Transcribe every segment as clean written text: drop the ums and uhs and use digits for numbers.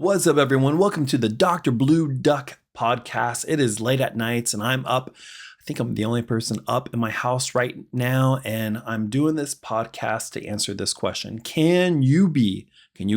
What's up, everyone? Welcome to the Dr. Blue Duck podcast. It is late at nights and I'm up. I think I'm the only person up in my house right now, and I'm doing this podcast to answer this question. Can you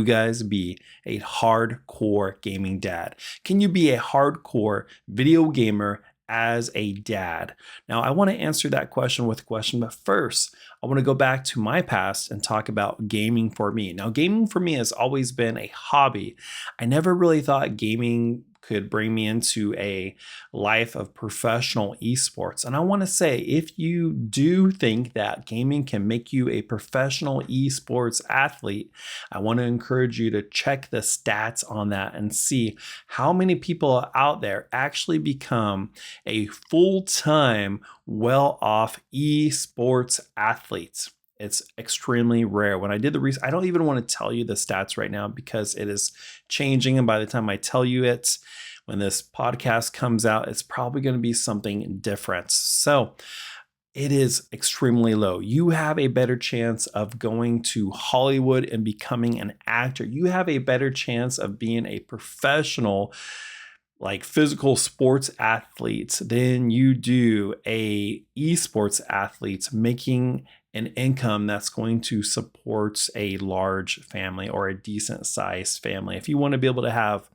guys be a hardcore gaming dad? Can you be a hardcore video gamer as a dad? Now, I want to answer that question with a question, but first, I want to go back to my past and talk about gaming for me. Now, gaming for me has always been a hobby. I never really thought gaming could bring me into a life of professional esports. And I want to say, if you do think that gaming can make you a professional esports athlete, I want to encourage you to check the stats on that and see how many people out there actually become a full-time, well-off esports athletes. It's extremely rare. When I did the research, I don't even want to tell you the stats right now because it is changing. And by the time I tell you it, when this podcast comes out, it's probably going to be something different. So it is extremely low. You have a better chance of going to Hollywood and becoming an actor. You have a better chance of being a professional, like physical sports athletes, than you do a esports athletes making an income that's going to support a large family or a decent sized family. If you want to be able to have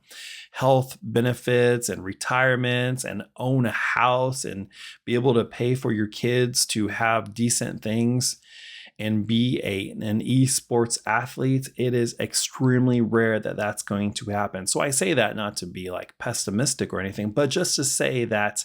health benefits and retirements and own a house and be able to pay for your kids to have decent things and be an esports athlete, it is extremely rare that that's going to happen. So I say that not to be like pessimistic or anything, but just to say that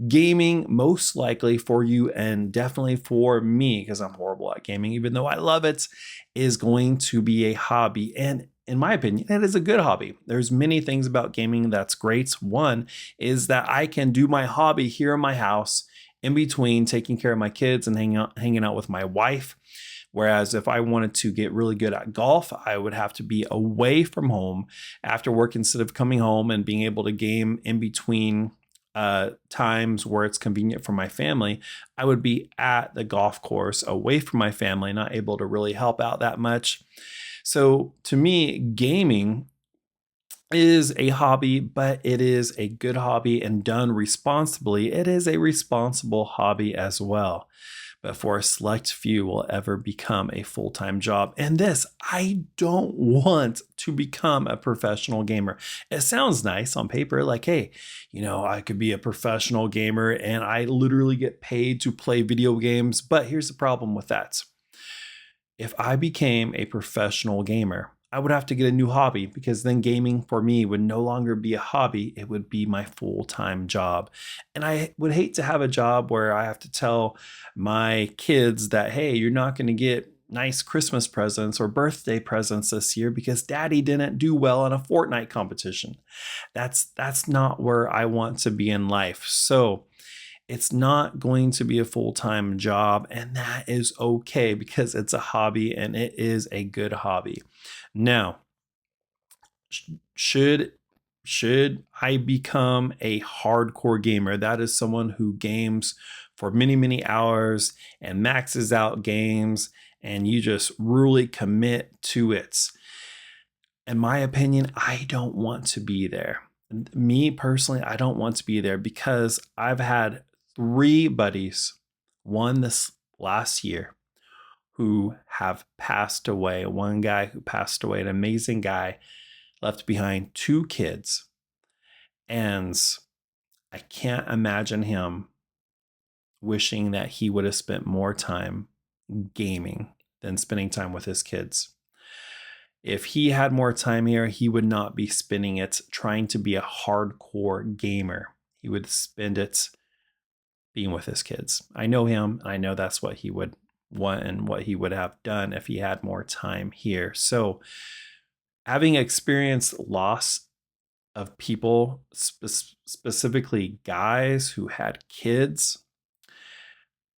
gaming, most likely for you and definitely for me, because I'm horrible at gaming, even though I love it, is going to be a hobby. And in my opinion, it is a good hobby. There's many things about gaming that's great. One is that I can do my hobby here in my house in between taking care of my kids and hanging out with my wife. Whereas if I wanted to get really good at golf, I would have to be away from home after work instead of coming home and being able to game in between times where it's convenient for my family. I would be at the golf course away from my family, not able to really help out that much. So to me, gaming is a hobby, but it is a good hobby, and done responsibly, it is a responsible hobby as well. But for a select few will ever become a full-time job. And this, I don't want to become a professional gamer. It sounds nice on paper, like, hey, I could be a professional gamer and I literally get paid to play video games. But here's the problem with that. If I became a professional gamer, I would have to get a new hobby, because then gaming for me would no longer be a hobby. It would be my full-time job. And I would hate to have a job where I have to tell my kids that, hey, you're not going to get nice Christmas presents or birthday presents this year because daddy didn't do well in a Fortnite competition. That's not where I want to be in life. So it's not going to be a full-time job, and that is okay because it's a hobby and it is a good hobby. Now, should I become a hardcore gamer? That is someone who games for many, many hours and maxes out games, and you just really commit to it. In my opinion, I don't want to be there. Me personally, I don't want to be there because I've had 3 buddies, one this last year, who have passed away. One guy who passed away, an amazing guy, left behind 2 kids. And I can't imagine him wishing that he would have spent more time gaming than spending time with his kids. If he had more time here, he would not be spending it trying to be a hardcore gamer. He would spend it being with his kids. I know him, and I know that's what he would want and what he would have done if he had more time here. So having experienced loss of people, specifically guys who had kids,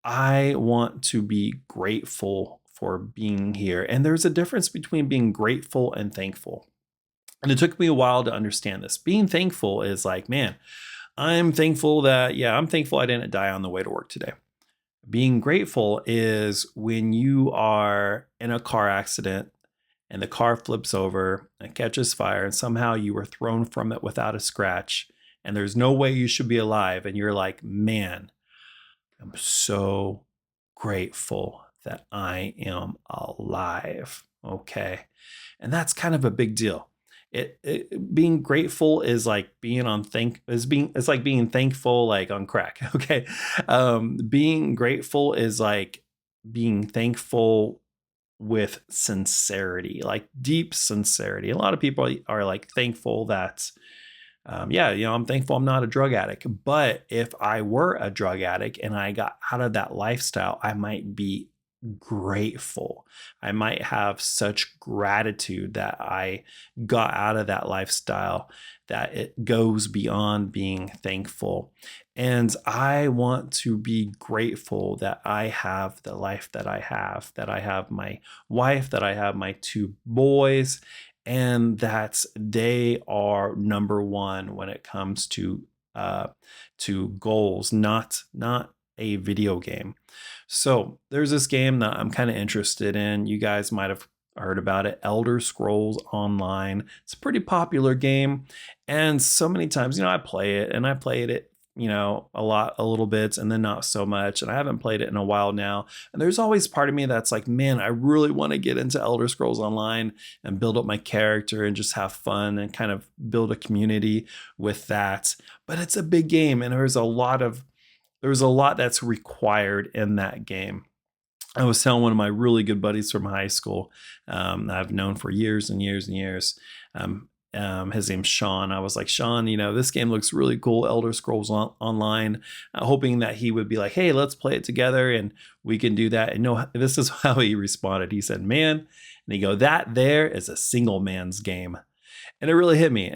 I want to be grateful for being here. And there's a difference between being grateful and thankful. And it took me a while to understand this. Being thankful is like, man, I'm thankful that, I'm thankful I didn't die on the way to work today. Being grateful is when you are in a car accident and the car flips over and catches fire, and somehow you were thrown from it without a scratch, and there's no way you should be alive, and you're like, man, I'm so grateful that I am alive. Okay. And that's kind of a big deal. Being grateful is like being on it's like being thankful like on crack. Okay. Being grateful is like being thankful with sincerity, like deep sincerity. A lot of people are like thankful that yeah, I'm thankful I'm not a drug addict. But if I were a drug addict and I got out of that lifestyle, I might be grateful. I might have such gratitude that I got out of that lifestyle that it goes beyond being thankful. And I want to be grateful that I have the life that I have my wife, that I have my 2 boys, and that they are number one when it comes to goals, not a video game. So there's this game that I'm kind of interested in. You guys might have heard about it, Elder Scrolls Online. It's a pretty popular game, and so many times, I play it, and I played it a little bit, and then not so much, and I haven't played it in a while now, and there's always part of me that's like, man, I really want to get into Elder Scrolls Online and build up my character and just have fun and kind of build a community with that. But it's a big game, and there's a lot that's required in that game. I was telling one of my really good buddies from high school I've known for years and years and years. His name's Sean. I was like, Sean, this game looks really cool, Elder Scrolls Online, hoping that he would be like, hey, let's play it together and we can do that. And no, this is how he responded. He said, man, and he go, that there is a single man's game. And it really hit me.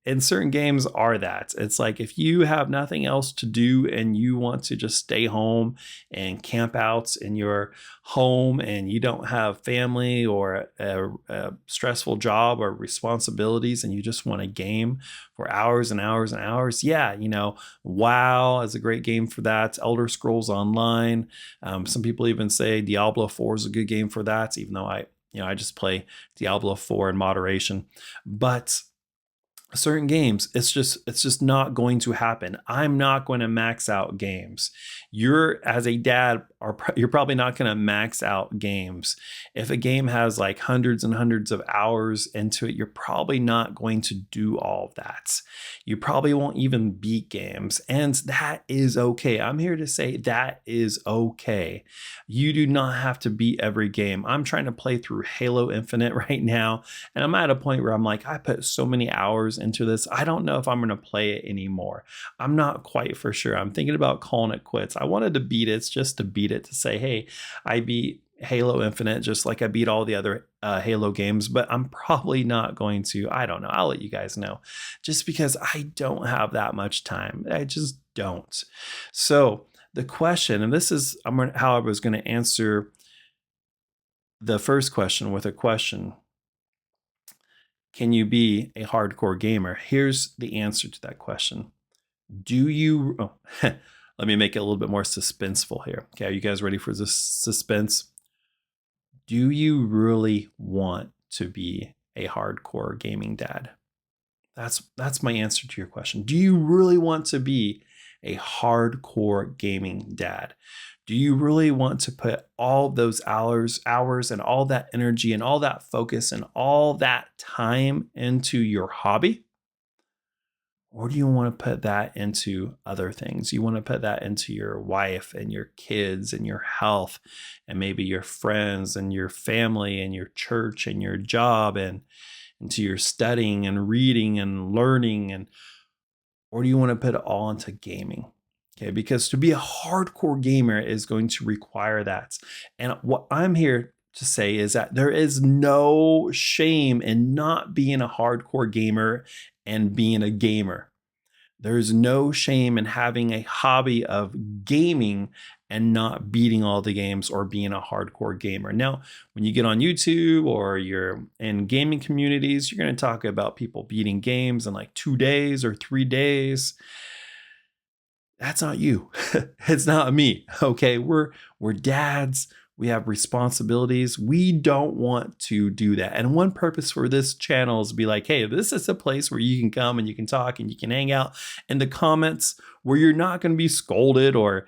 And certain games are that. It's like if you have nothing else to do and you want to just stay home and camp out in your home and you don't have family or a stressful job or responsibilities and you just want a game for hours and hours and hours. Yeah, WoW is a great game for that. Elder Scrolls Online. Some people even say Diablo 4 is a good game for that, even though I just play Diablo 4 in moderation. But certain games, it's just not going to happen. I'm not going to max out games. You're, as a dad, you're probably not going to max out games. If a game has like hundreds and hundreds of hours into it, you're probably not going to do all of that. You probably won't even beat games, and that is okay. I'm here to say that is okay. You do not have to beat every game. I'm trying to play through Halo Infinite right now, and I'm at a point where I'm like, I put so many hours into this. I don't know if I'm going to play it anymore. I'm not quite for sure. I'm thinking about calling it quits. I wanted to beat it just to beat it, to say, hey, I beat Halo Infinite just like I beat all the other Halo games, but I'm probably not going to. I don't know. I'll let you guys know, just because I don't have that much time. I just don't. So the question, and this is how I was going to answer the first question with a question. Can you be a hardcore gamer? Here's the answer to that question. Do you, let me make it a little bit more suspenseful here. Okay, are you guys ready for this suspense? Do you really want to be a hardcore gaming dad? That's my answer to your question. Do you really want to be a hardcore gaming dad? Do you really want to put all those hours and all that energy and all that focus and all that time into your hobby? Or do you want to put that into other things? You want to put that into your wife and your kids and your health and maybe your friends and your family and your church and your job and into your studying and reading and learning, or do you want to put it all into gaming? Okay, because to be a hardcore gamer is going to require that. And what I'm here to say is that there is no shame in not being a hardcore gamer and being a gamer. There's no shame in having a hobby of gaming and not beating all the games or being a hardcore gamer. Now, when you get on YouTube or you're in gaming communities, you're going to talk about people beating games in like 2 days or 3 days. That's not you. It's not me. Okay, we're dads. We have responsibilities. We don't want to do that. And one purpose for this channel is to be like, hey, this is a place where you can come and you can talk and you can hang out in the comments where you're not going to be scolded or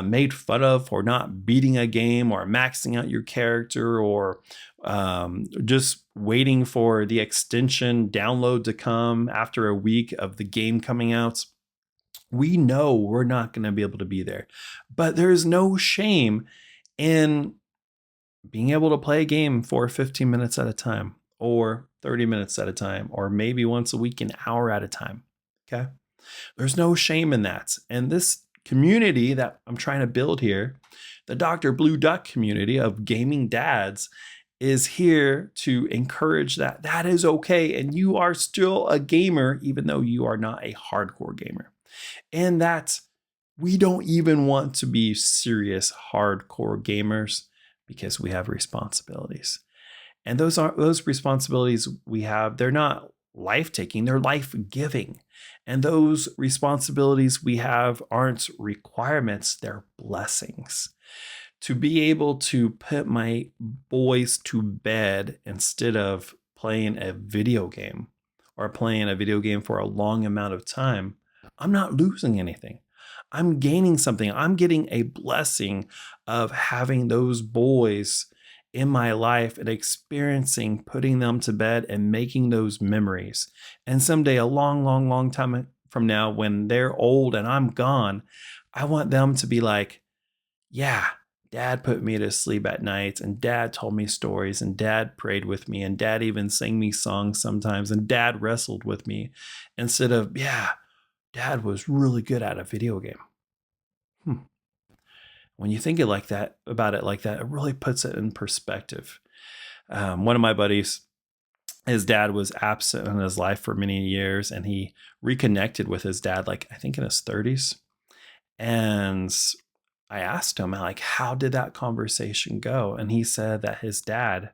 made fun of for not beating a game or maxing out your character or just waiting for the extension download to come after a week of the game coming out. We know we're not going to be able to be there, but there is no shame in being able to play a game for 15 minutes at a time or 30 minutes at a time, or maybe once a week, an hour at a time. Okay. There's no shame in that. And this community that I'm trying to build here, the Dr. Blue Duck community of gaming dads, is here to encourage that that is okay. And you are still a gamer, even though you are not a hardcore gamer. And that we don't even want to be serious hardcore gamers because we have responsibilities. And those responsibilities we have, they're not life-taking, they're life-giving. And those responsibilities we have aren't requirements, they're blessings. To be able to put my boys to bed instead of playing a video game or playing a video game for a long amount of time, I'm not losing anything. I'm gaining something. I'm getting a blessing of having those boys in my life and experiencing putting them to bed and making those memories. And someday, a long, long, long time from now, when they're old and I'm gone, I want them to be like, yeah, Dad put me to sleep at night, and Dad told me stories, and Dad prayed with me, and Dad even sang me songs sometimes, and Dad wrestled with me, instead of, yeah, Dad was really good at a video game. When you think about it like that, it really puts it in perspective. One of my buddies, his dad was absent in his life for many years, and he reconnected with his dad, like I think in his 30s. And I asked him, like, how did that conversation go? And he said that his dad,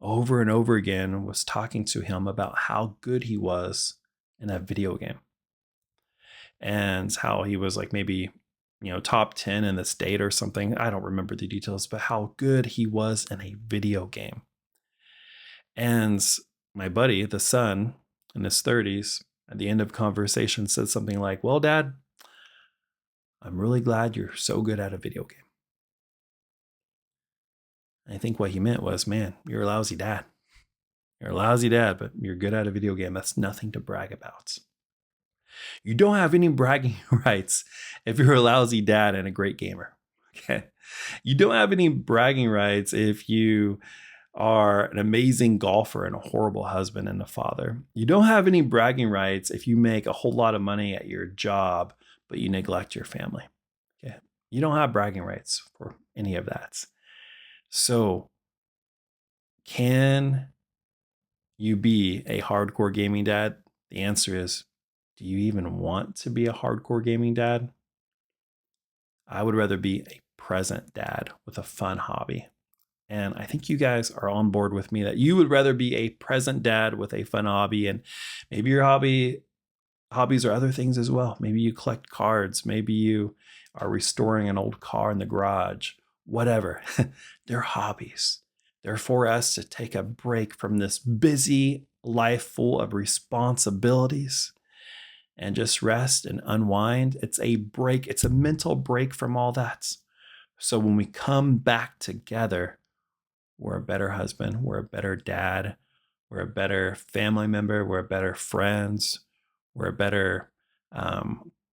over and over again, was talking to him about how good he was in a video game, and how he was like maybe top 10 in the state or something. I don't remember the details, but how good he was in a video game. And my buddy, the son in his 30s, at the end of conversation said something like, well, Dad, I'm really glad you're so good at a video game. I think what he meant was, man, you're a lousy dad. You're a lousy dad, but you're good at a video game. That's nothing to brag about. You don't have any bragging rights if you're a lousy dad and a great gamer. Okay. You don't have any bragging rights if you are an amazing golfer and a horrible husband and a father. You don't have any bragging rights if you make a whole lot of money at your job, but you neglect your family. Okay. You don't have bragging rights for any of that. So, can you be a hardcore gaming dad? The answer is, do you even want to be a hardcore gaming dad? I would rather be a present dad with a fun hobby. And I think you guys are on board with me that you would rather be a present dad with a fun hobby. And maybe your hobbies are other things as well. Maybe you collect cards. Maybe you are restoring an old car in the garage. Whatever. They're hobbies. They're for us to take a break from this busy life full of responsibilities and just rest and unwind. It's a break. It's a mental break from all that. So when we come back together, we're a better husband. We're a better dad. We're a better family member. We're better friends. We're a better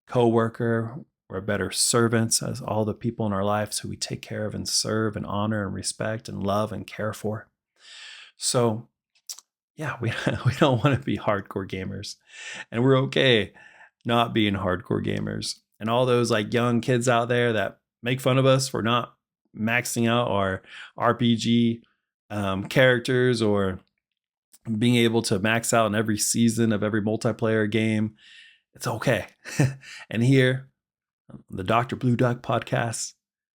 co-worker. We're better servants as all the people in our lives who we take care of and serve and honor and respect and love and care for. So yeah, we don't want to be hardcore gamers, and we're okay not being hardcore gamers. And all those like young kids out there that make fun of us for not maxing out our RPG characters or being able to max out in every season of every multiplayer game, it's okay. And here, the Dr. Blue Duck podcast,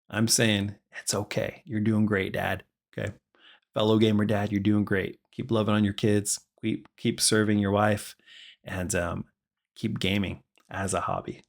I'm saying it's okay. You're doing great, Dad. Okay. Fellow gamer dad, you're doing great. Keep loving on your kids. Keep serving your wife, and keep gaming as a hobby.